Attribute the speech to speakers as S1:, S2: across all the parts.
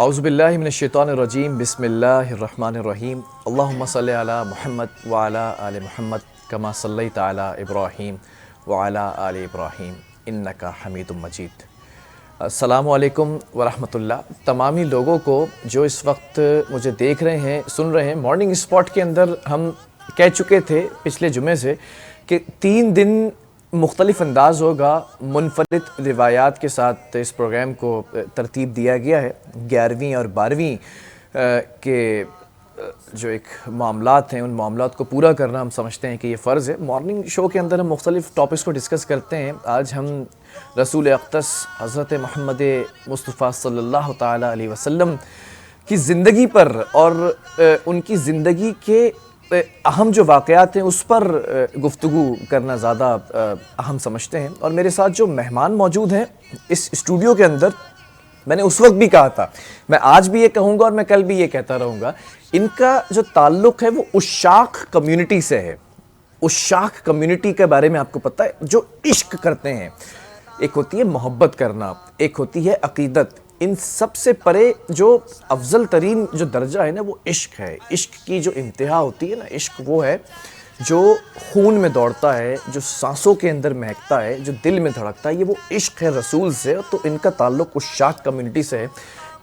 S1: اعوذ باللہ من الشیطان الرجیم بسم اللہ الرحمن الرحیم اللہم صلی علی محمد وعلی آل محمد کما صلیت علی ابراہیم وعلی آل ابراہیم انک حمید مجید۔ السلام علیکم ورحمۃ اللہ۔ تمامی لوگوں کو جو اس وقت مجھے دیکھ رہے ہیں سن رہے ہیں، مارننگ اسپاٹ کے اندر ہم کہہ چکے تھے پچھلے جمعے سے کہ 3 دن مختلف انداز ہوگا، منفرد روایات کے ساتھ اس پروگرام کو ترتیب دیا گیا ہے۔ 11ویں اور 12ویں کے جو ایک معاملات ہیں، ان معاملات کو پورا کرنا ہم سمجھتے ہیں کہ یہ فرض ہے۔ مارننگ شو کے اندر ہم مختلف ٹاپکس کو ڈسکس کرتے ہیں۔ آج ہم رسول اقدس حضرت محمد مصطفیٰ صلی اللہ تعالیٰ علیہ وسلم کی زندگی پر اور ان کی زندگی کے اہم جو واقعات ہیں اس پر گفتگو کرنا زیادہ اہم سمجھتے ہیں۔ اور میرے ساتھ جو مہمان موجود ہیں اس اسٹوڈیو کے اندر، میں نے اس وقت بھی کہا تھا، میں آج بھی یہ کہوں گا اور میں کل بھی یہ کہتا رہوں گا، ان کا جو تعلق ہے وہ عشاق کمیونٹی سے ہے۔ عشاق کمیونٹی کے بارے میں آپ کو پتہ ہے، جو عشق کرتے ہیں۔ ایک ہوتی ہے محبت کرنا، ایک ہوتی ہے عقیدت۔ ان سب سے پرے جو افضل ترین جو درجہ ہے نا وہ عشق ہے۔ عشق کی جو انتہا ہوتی ہے نا، عشق وہ ہے جو خون میں دوڑتا ہے، جو سانسوں کے اندر مہکتا ہے، جو دل میں دھڑکتا ہے، یہ وہ عشق ہے رسول سے۔ تو ان کا تعلق عشاق کمیونٹی سے ہے۔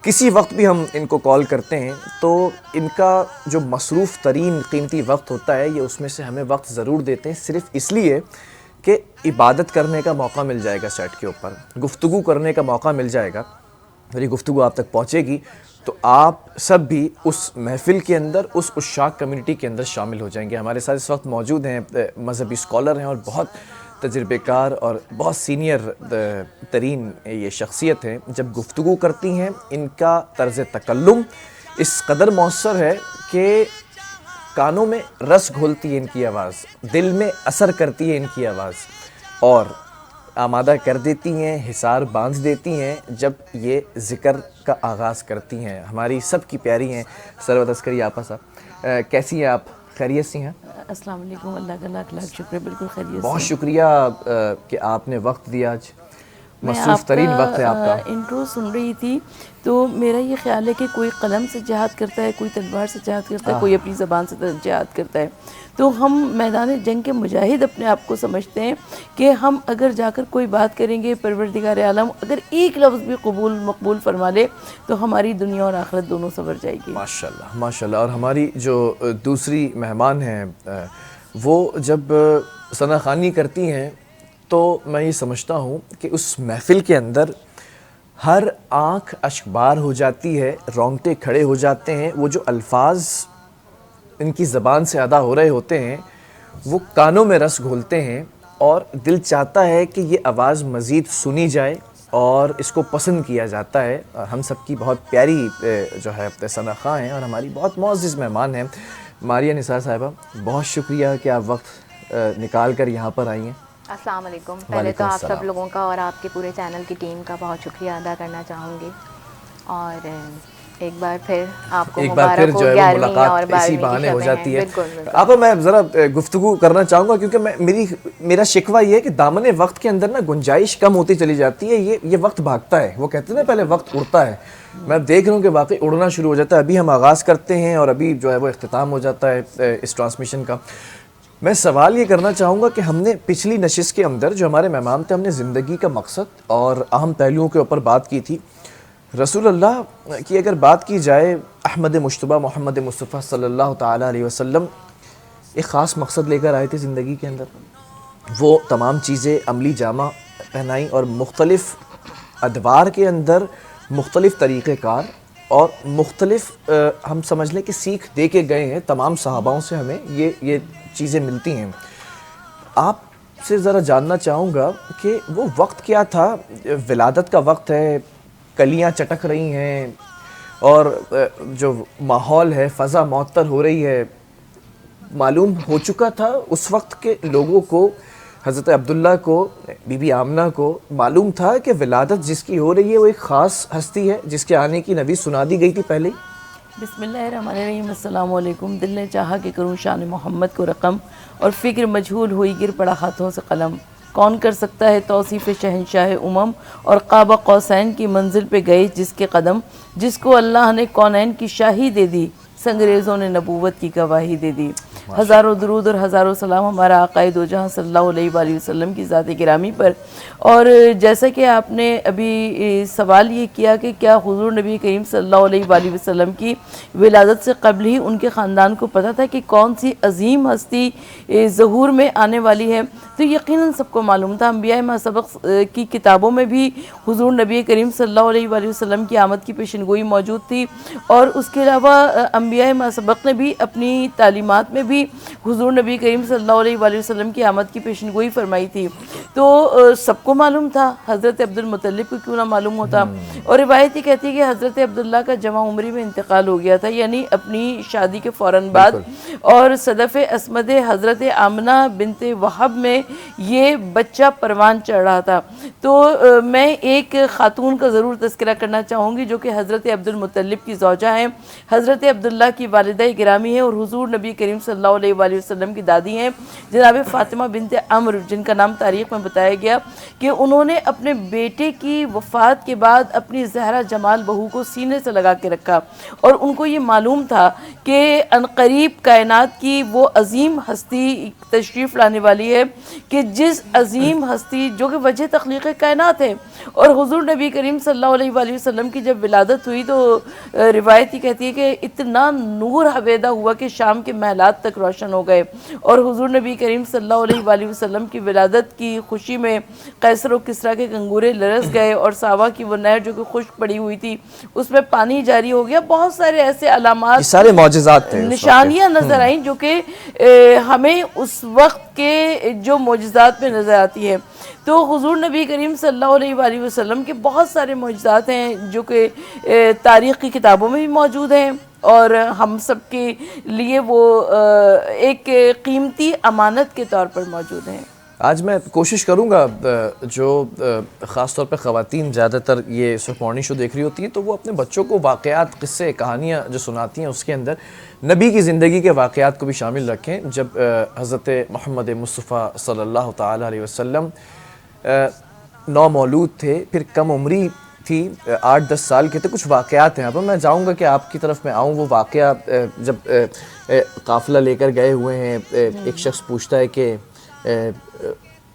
S1: کسی وقت بھی ہم ان کو کال کرتے ہیں تو ان کا جو مصروف ترین قیمتی وقت ہوتا ہے، یہ اس میں سے ہمیں وقت ضرور دیتے ہیں، صرف اس لیے کہ عبادت کرنے کا موقع مل جائے گا، سیٹ کے اوپر گفتگو کرنے کا موقع مل جائے گا، میری گفتگو آپ تک پہنچے گی تو آپ سب بھی اس محفل کے اندر، اس عشاق کمیونٹی کے اندر شامل ہو جائیں گے۔ ہمارے ساتھ اس وقت موجود ہیں مذہبی اسکالر ہیں اور بہت تجربے کار اور بہت سینئر ترین یہ شخصیت ہیں۔ جب گفتگو کرتی ہیں ان کا طرز تکلم اس قدر مؤثر ہے کہ کانوں میں رس گھولتی ہے ان کی آواز، دل میں اثر کرتی ہے ان کی آواز، اور آمادہ کر دیتی ہیں، حصار باندھ دیتی ہیں جب یہ ذکر کا آغاز کرتی ہیں۔ ہماری سب کی پیاری ہیں سرور عسکری آپا صاحب، کیسی ہیں آپ؟ خیریت سے ہیں؟
S2: السلام علیکم، اللہ کا لاکھ لاکھ شکر، بالکل خیریت سے۔
S1: بہت شکریہ کہ آپ نے وقت دیا، آج مصروف ترین وقت ہے آپ کا۔
S2: انٹرو سن رہی تھی تو میرا یہ خیال ہے کہ کوئی قلم سے جہاد کرتا ہے، کوئی تلوار سے جہاد کرتا ہے، کوئی اپنی زبان سے جہاد کرتا ہے۔ تو ہم میدان جنگ کے مجاہد اپنے آپ کو سمجھتے ہیں کہ ہم اگر جا کر کوئی بات کریں گے، پروردگار عالم اگر ایک لفظ بھی مقبول فرما لے تو ہماری دنیا اور آخرت دونوں سنور جائے گی۔
S1: ماشاءاللہ ماشاءاللہ۔ اور ہماری جو دوسری مہمان ہیں وہ جب ثنا خوانی کرتی ہیں تو میں یہ سمجھتا ہوں کہ اس محفل کے اندر ہر آنکھ اشکبار ہو جاتی ہے، رونگٹے کھڑے ہو جاتے ہیں۔ وہ جو الفاظ ان کی زبان سے ادا ہو رہے ہوتے ہیں وہ کانوں میں رس گھولتے ہیں، اور دل چاہتا ہے کہ یہ آواز مزید سنی جائے اور اس کو پسند کیا جاتا ہے۔ اور ہم سب کی بہت پیاری جو ہے ثنا خواں ہیں اور ہماری بہت معزز مہمان ہیں ماریہ نثار صاحبہ۔ بہت شکریہ کہ آپ وقت نکال کر یہاں پر آئی ہیں۔
S3: السلام علیکم۔ پہلے تو آپ سب لوگوں کا اور آپ کے پورے چینل کی ٹیم کا بہت شکریہ ادا کرنا چاہوں گی، اور ایک بار پھر آپ کو مبارک ہو 11ویں اور 12ویں کی
S1: ہو جاتی ہے۔
S3: بالکل۔
S1: آپ میں ذرا گفتگو کرنا چاہوں گا کیونکہ میرا شکوہ یہ ہے کہ دامن وقت کے اندر نا گنجائش کم ہوتی چلی جاتی ہے۔ یہ وقت بھاگتا ہے، وہ کہتے ہیں نا پہلے وقت اڑتا ہے، میں دیکھ رہا ہوں کہ واقعی اڑنا شروع ہو جاتا ہے۔ ابھی ہم آغاز کرتے ہیں اور ابھی جو ہے وہ اختتام ہو جاتا ہے اس ٹرانسمیشن کا۔ میں سوال یہ کرنا چاہوں گا کہ ہم نے پچھلی نشست کے اندر جو ہمارے مہمان تھے، ہم نے زندگی کا مقصد اور اہم پہلوؤں کے اوپر بات کی تھی۔ رسول اللہ کی اگر بات کی جائے، احمد مجتبیٰ محمد مصطفیٰ صلی اللہ تعالیٰ علیہ وسلم ایک خاص مقصد لے کر آئے تھے زندگی کے اندر۔ وہ تمام چیزیں عملی جامہ پہنائیں اور مختلف ادوار کے اندر مختلف طریقہ کار اور مختلف ہم سمجھ لیں کہ سیکھ دے کے گئے ہیں۔ تمام صحاباؤں سے ہمیں یہ چیزیں ملتی ہیں۔ آپ سے ذرا جاننا چاہوں گا کہ وہ وقت کیا تھا؟ ولادت کا وقت ہے، کلیاں چٹک رہی ہیں اور جو ماحول ہے، فضا معطر ہو رہی ہے۔ معلوم ہو چکا تھا اس وقت کے لوگوں کو، حضرت عبداللہ کو، بی بی آمنہ کو معلوم تھا کہ ولادت جس کی ہو رہی ہے وہ ایک خاص ہستی ہے جس کے آنے کی نبی سنا دی گئی تھی پہلے ہی۔
S2: بسم اللہ الرحمن الرحیم، السلام علیکم۔ دل نے چاہا کہ کروں شان محمد کو رقم، اور فکر مجہول ہوئی گر پڑا ہاتھوں سے قلم۔ کون کر سکتا ہے توصیف شہنشاہ امم، اور قاب قوسین کی منزل پہ گئے جس کے قدم، جس کو اللہ نے کونین کی شاہی دے دی، سنگریزوں نے نبوت کی گواہی دے دی۔ ہزاروں درود اور ہزاروں سلام ہمارا آقائے دو جہاں صلی اللہ علیہ وآلہ وسلم کی ذات گرامی پر۔ اور جیسا کہ آپ نے ابھی سوال یہ کیا کہ کیا حضور نبی کریم صلی اللہ علیہ وآلہ وسلم کی ولادت سے قبل ہی ان کے خاندان کو پتہ تھا کہ کون سی عظیم ہستی ظہور میں آنے والی ہے، تو یقیناً سب کو معلوم تھا۔ انبیاء ما سبق کی کتابوں میں بھی حضور نبی کریم صلی اللہ علیہ وآلہ وسلم کی آمد کی پیشنگوئی موجود تھی، اور اس کے علاوہ انبیاء ما سبق نے بھی اپنی تعلیمات میں بھی حضور نبی کریم صلی اللہ علیہ وآلہ وسلم کی آمد کی پیشنگوئی فرمائی تھی۔ تو سب کو معلوم تھا، حضرت عبد المطلب کو کیوں نہ معلوم ہوتا۔ اور روایت یہ کہتی ہے کہ حضرت عبداللہ کا جوان عمری میں انتقال ہو گیا تھا، یعنی اپنی شادی کے فوراً بعد، اور صدف عصمت حضرت آمنہ بنت وہب میں یہ بچہ پروان چڑھ رہا تھا۔ تو میں ایک خاتون کا ضرور تذکرہ کرنا چاہوں گی جو کہ حضرت عبد المطلب کی زوجہ ہیں، حضرت عبداللہ کی والدہ گرامی ہیں، اور حضور نبی کریم صلی اللہ علیہ وآلہ وسلم کی دادی ہیں جناب فاطمہ بنت عمرو، جن کا نام تاریخ میں بتایا گیا کہ انہوں نے اپنے بیٹے کی وفات کے بعد اپنی زہرہ جمال بہو کو سینے سے لگا کے رکھا، اور ان کو یہ معلوم تھا کہ عنقریب کائنات کی وہ عظیم ہستی تشریف لانے والی ہے کہ جس عظیم ہستی جو کہ وجہ تخلیق کائنات ہے۔ اور حضور نبی کریم صلی اللہ علیہ وآلہ وسلم کی جب ولادت ہوئی تو روایت یہ کہتی ہے کہ اتنا نور حویدہ ہوا کہ شام کے محلات تک روشن ہو گئے، اور حضور نبی کریم صلی اللہ علیہ وآلہ وسلم کی ولادت کی خوشی میں قیصر و کسریٰ کے کنگورے لرز گئے، اور ساوا کی وہ نہر جو کہ خشک پڑی ہوئی تھی اس میں پانی جاری ہو گیا۔ بہت سارے ایسے علامات،
S1: سارے معجزات تھے،
S2: نشانیاں نظر آئیں جو کہ ہمیں اس وقت کے جو معجزات میں نظر آتی ہے۔ تو حضور نبی کریم صلی اللہ علیہ وآلہ وسلم کے بہت سارے معجزات ہیں جو کہ تاریخ کی کتابوں میں بھی موجود ہیں، اور ہم سب کے لیے وہ ایک قیمتی امانت کے طور پر موجود ہیں۔
S1: آج میں کوشش کروں گا جو خاص طور پہ خواتین زیادہ تر یہ صبح مارننگ شو دیکھ رہی ہوتی ہیں تو وہ اپنے بچوں کو واقعات، قصے، کہانیاں جو سناتی ہیں اس کے اندر نبی کی زندگی کے واقعات کو بھی شامل رکھیں۔ جب حضرت محمد مصطفیٰ صلی اللہ تعالیٰ علیہ وسلم نومولود تھے، پھر کم عمری تھی، 8-10 سال کے تھے، کچھ واقعات ہیں۔ اب میں چاہوں گا کہ آپ کی طرف میں آؤں، وہ واقعہ جب قافلہ لے کر گئے ہوئے ہیں، ایک شخص پوچھتا ہے کہ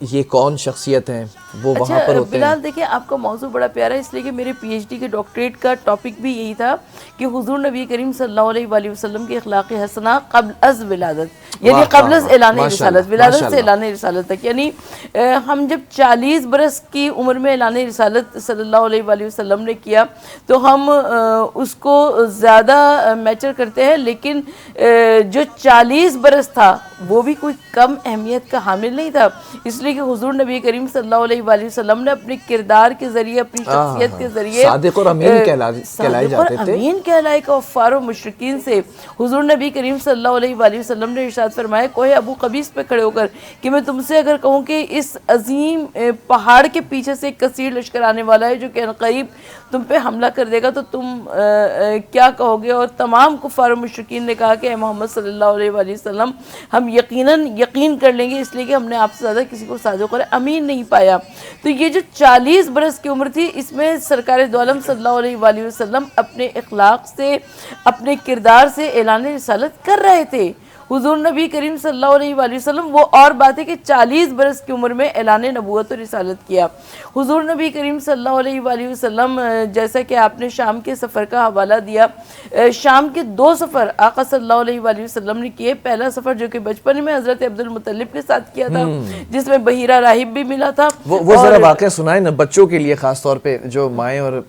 S1: یہ کون شخصیت ہیں، وہ وہاں پر ہوتے ہیں۔
S2: بلال دیکھیں، آپ کا موضوع بڑا پیارا ہے، اس لیے کہ میرے پی ایچ ڈی کے ڈاکٹریٹ کا ٹاپک بھی یہی تھا کہ حضور نبی کریم صلی اللہ علیہ وآلہ وسلم کے اخلاق حسنہ قبل از ولادت، یعنی قبل از اعلان رسالت، ولادت سے اعلان رسالت تک، یعنی ہم جب 40 برس کی عمر میں اعلان رسالت صلی اللہ علیہ وآلہ وسلم نے کیا تو ہم اس کو زیادہ میچر کرتے ہیں، لیکن جو 40 برس تھا وہ بھی کوئی کم اہمیت کا حامل نہیں تھا، اس لیے کہ حضور نبی کریم صلی اللہ علیہ وآلہ وسلم نے اپنے کردار کے ذریعے، اپنی شخصیت کے ذریعے
S1: صادق اور امین کہلائے جاتے تھے۔
S2: امین کہلائے کفار و مشرکین سے حضور نبی کریم صلی اللہ علیہ وآلہ وسلم نے ارشاد فرمایا کوہ ابو قبیس پہ کھڑے ہو کر کہ میں تم سے اگر کہوں کہ اس عظیم پہاڑ کے پیچھے سے ایک کثیر لشکر آنے والا ہے جو کہ عنقریب تم پہ حملہ کر دے گا تو تم کیا کہو گے؟ اور تمام کفار و مشرکین نے کہا کہ اے محمد صلی اللہ علیہ وآلہ وسلم ہم یقین کر لیں گے، اس لیے کہ ہم نے آپ سے زیادہ کسی کو صادق اور امین نہیں پایا۔ تو یہ جو 40 برس کی عمر تھی، اس میں سرکار دو عالم صلی اللہ علیہ وآلہ وسلم اپنے اخلاق سے، اپنے کردار سے اعلان رسالت کر رہے تھے۔ حضور نبی کریم صلی اللہ علیہ وآلہ وسلم، وہ اور بات ہے کہ 40 برس کی عمر میں اعلان نبوت و رسالت کیا۔ حضور نبی کریم صلی اللہ علیہ وآلہ وسلم، جیسا کہ آپ نے شام کے سفر کا حوالہ دیا، شام کے 2 سفر آقا صلی اللہ علیہ وآلہ وسلم نے کیے۔ پہلا سفر جو کہ بچپن میں حضرت عبد المطلب کے ساتھ کیا تھا، جس میں بحیرہ راہب بھی ملا تھا۔
S1: وہ ذرا واقعہ سنائیں نا بچوں کے لیے، خاص طور پہ جو مائیں اور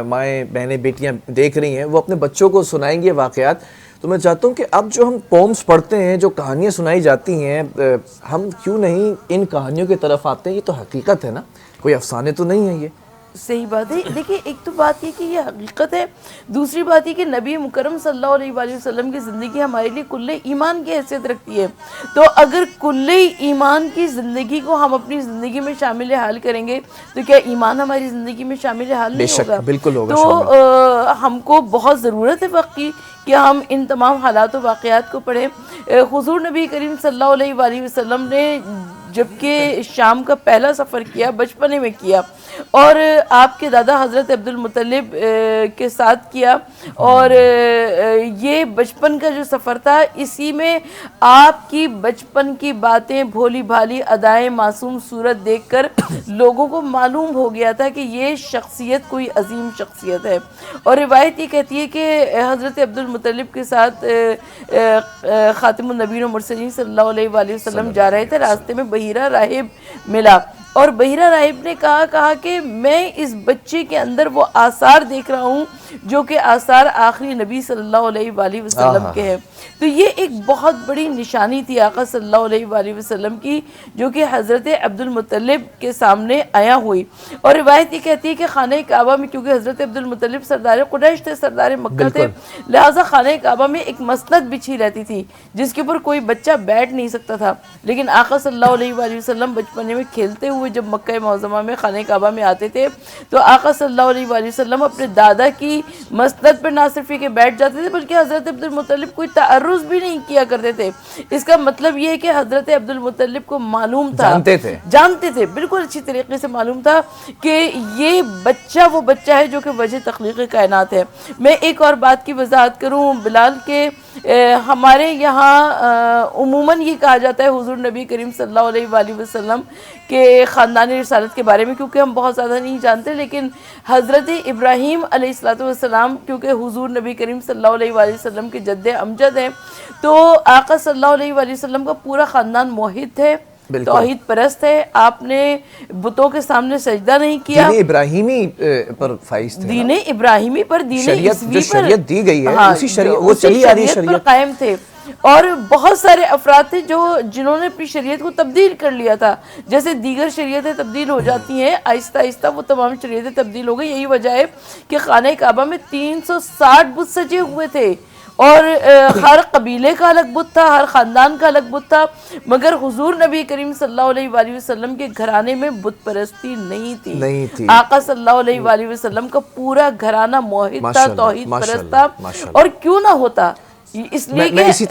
S1: مائیں بہنیں بیٹیاں دیکھ رہی ہیں وہ اپنے بچوں کو سنائیں گے واقعات۔ تو میں چاہتا ہوں کہ اب جو ہم پومز پڑھتے ہیں، جو کہانیاں سنائی جاتی ہیں، ہم کیوں نہیں ان کہانیوں کی طرف آتے ہیں؟ یہ تو حقیقت ہے نا، کوئی افسانے تو نہیں ہے یہ۔
S2: صحیح بات ہے۔ دیکھیں، ایک تو بات یہ کہ یہ حقیقت ہے، دوسری بات یہ کہ نبی مکرم صلی اللہ علیہ وآلہ وسلم کی زندگی ہمارے لیے کل ایمان کی حیثیت رکھتی ہے۔ تو اگر کل ایمان کی زندگی کو ہم اپنی زندگی میں شامل حال کریں گے تو کیا ایمان ہماری زندگی میں شامل حال نہیں ہوگا؟
S1: بالکل ہوگا۔
S2: تو ہم کو بہت ضرورت ہے وقت کی کہ ہم ان تمام حالات و واقعات کو پڑھیں۔ حضور نبی کریم صلی اللہ علیہ وآلہ وسلم نے جبکہ شام کا پہلا سفر کیا بچپنے میں کیا اور آپ کے دادا حضرت عبد المطلب کے ساتھ کیا اور یہ بچپن کا جو سفر تھا اسی میں آپ کی بچپن کی باتیں بھولی بھالی ادائیں معصوم صورت دیکھ کر لوگوں کو معلوم ہو گیا تھا کہ یہ شخصیت کوئی عظیم شخصیت ہے. اور روایت یہ کہتی ہے کہ حضرت عبد المطلب کے ساتھ خاتم النبیین و مرسلین صلی اللہ علیہ وآلہ وسلم جا رہے تھے, راستے میں بحیرہ راہب ملا اور بحیرہ راہب نے کہا کہ میں اس بچے کے اندر وہ آثار دیکھ رہا ہوں جو کہ آثار آخری نبی صلی اللہ علیہ وآلہ وسلم کے ہیں. تو یہ ایک بہت بڑی نشانی تھی آقا صلی اللہ علیہ وآلہ وسلم کی جو کہ حضرت عبد المطلب کے سامنے آیا ہوئی. اور روایت یہ کہتی ہے کہ خانہ کعبہ میں, کیونکہ حضرت عبد المطلب سردار قریش تھے, سردار مکہ تھے, لہٰذا خانہ کعبہ میں ایک مسند بچھی رہتی تھی جس کے اوپر کوئی بچہ بیٹھ نہیں سکتا تھا. لیکن آقا صلی اللہ علیہ وآلہ وسلم بچپنے میں کھیلتے ہوئے جب مکہ معظمہ میں خانہ کعبہ میں آتے تھے تو آقا صلی اللہ علیہ وآلہ وسلم اپنے دادا کی مسند پر نہ صرف یہ کہ بیٹھ جاتے تھے بلکہ حضرت عبد المطلب کوئی تعرض بھی نہیں کیا کرتے تھے. اس کا مطلب یہ ہے کہ حضرت عبد المطلب کو معلوم تھا, جانتے تھے, بالکل اچھی طریقے سے معلوم تھا کہ یہ بچہ وہ بچہ ہے جو کہ وجہ تخلیق کائنات ہے. میں ایک اور بات کی وضاحت کروں بلال کہ ہمارے یہاں عموماً یہ کہا جاتا ہے حضور نبی کریم صلی اللہ علیہ وآلہ وسلم کے خاندان رسالت کے بارے میں, کیونکہ ہم بہت زیادہ نہیں جانتے, لیکن حضرت ابراہیم علیہ السلام کیونکہ حضور نبی کریم صلی اللہ علیہ وآلہ وسلم کے جد امجد ہیں, تو آقا صلی اللہ علیہ وآلہ وسلم کا پورا خاندان موحد ہے, توحید پرست ہے. آپ نے بتوں کے سامنے سجدہ نہیں کیا,
S1: دین ابراہیمی پر فائز تھے,
S2: دین ابراہیمی پر, دین عیسوی پر,
S1: شریعت دی گئی ہے اسی شریعت وہ چلی آ رہی شریعت
S2: پر قائم تھے. اور بہت سارے افراد تھے جنہوں نے اپنی شریعت کو تبدیل کر لیا تھا, جیسے دیگر شریعتیں تبدیل ہو جاتی ہیں آہستہ آہستہ وہ تمام شریعتیں تبدیل ہو گئی. یہی وجہ ہے کہ خانہ کعبہ میں 360 بت سجے ہوئے تھے اور ہر قبیلے کا الگ بت تھا, ہر خاندان کا الگ بت تھا, مگر حضور نبی کریم صلی اللہ علیہ وآلہ وسلم کے گھرانے میں بت پرستی نہیں تھی. آقا صلی اللہ علیہ وآلہ وسلم کا پورا گھرانہ موحد تھا, توحید پرست تھا. اور کیوں نہ ہوتا, اس لیے
S1: میں اسی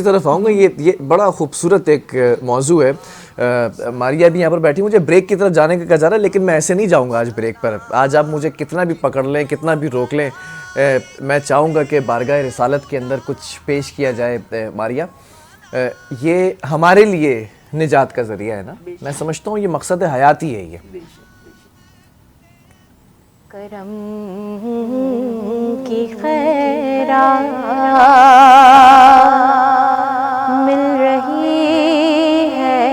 S1: طرف آؤں گا. یہ بڑا خوبصورت ایک موضوع ہے. ماریا بھی یہاں پر بیٹھی, مجھے بریک کی طرف جانے کا کہا جا رہا ہے لیکن میں ایسے نہیں جاؤں گا آج بریک پر. آج آپ مجھے کتنا بھی پکڑ لیں, کتنا بھی روک لیں, میں چاہوں گا کہ بارگاہ رسالت کے اندر کچھ پیش کیا جائے. ماریا, یہ ہمارے لیے نجات کا ذریعہ ہے نا, میں سمجھتا ہوں یہ مقصد حیاتی ہے. یہ
S3: کرم کی خیرات مل رہی ہے,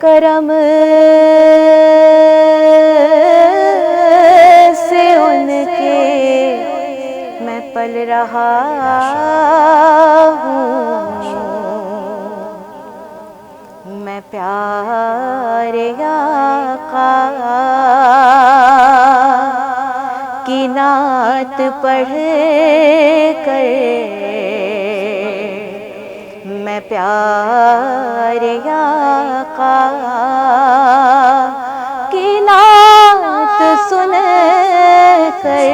S3: کرم سے ان کے میں پل رہا ہوں, میں پیارے آقا کی نعت پڑھ کر, میں پیارے آقا کی نعت سن کر,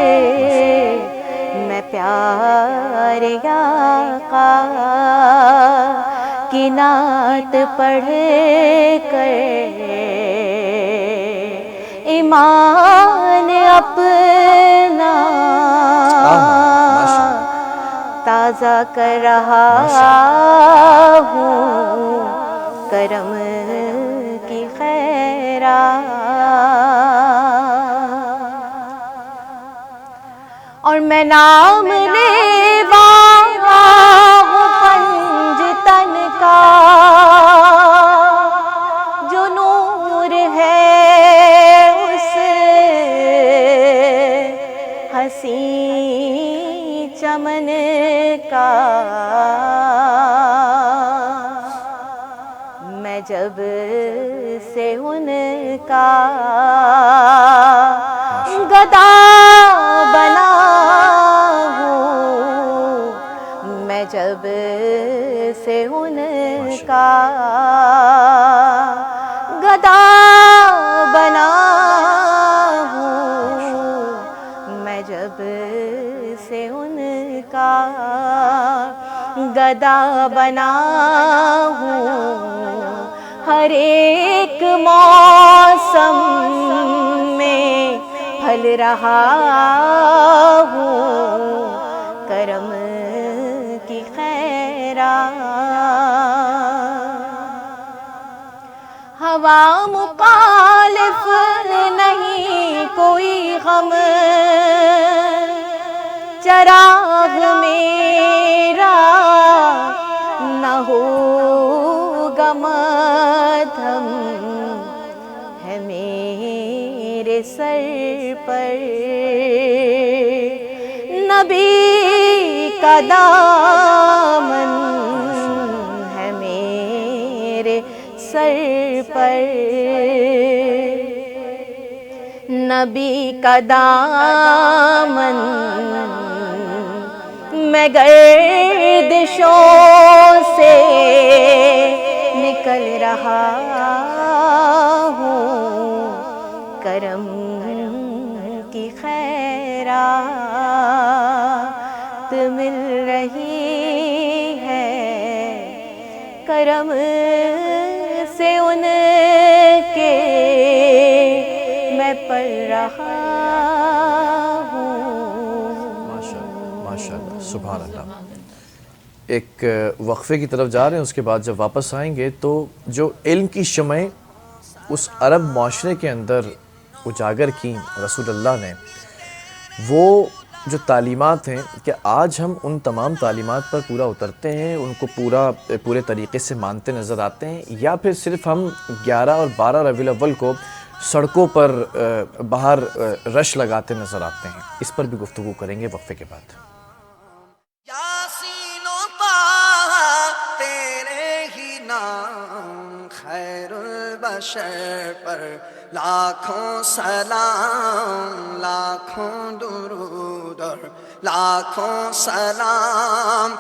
S3: میں پیارے آقا کی نعت پڑھ کر ایمان اپنا تازہ کر رہا ہوں, کرم کی خیرات. اور میں نام لیوا ہوں پنج تن کا جو نور ہے اس حسین چمن کا. میں جب سے ان کا گدا بنا ہوں, میں جب سے ان کا گدا بنا ہوں, میں جب سے ان کا قدا بنا ہوں، ہر ایک موسم میں پھل رہا ہوں، کرم کی خیرات، ہوا مخالف نہیں کوئی غم، چراغ میرا نہ ہوگا مدھم، ہے میرے سر پر نبی کا دامن، ہے میرے سر پر نبی کا دامن، میں گردشوں سے نکل رہا ہوں، کرم کی خیرات مل رہی ہے، کرم سے ان کے میں پڑھ رہا ہوں۔
S1: ماشاءاللہ سبحان اللہ۔ ایک وقفے کی طرف جا رہے ہیں، اس کے بعد جب واپس آئیں گے تو جو علم کی شمعیں اس عرب معاشرے کے اندر اجاگر کی رسول اللہ نے، وہ جو تعلیمات ہیں، کہ آج ہم ان تمام تعلیمات پر پورا اترتے ہیں، ان کو پورے طریقے سے مانتے نظر آتے ہیں، یا پھر صرف ہم 11 اور 12 ربیع الاول کو سڑکوں پر باہر رش لگاتے نظر آتے ہیں؟ اس پر بھی گفتگو کریں گے وقفے کے بعد۔
S4: یاسین و طٰہٰ تیرے ہی نام، خیر البشر پر لاکھوں سلام، لاکھوں درود اور لاکھوں سلام۔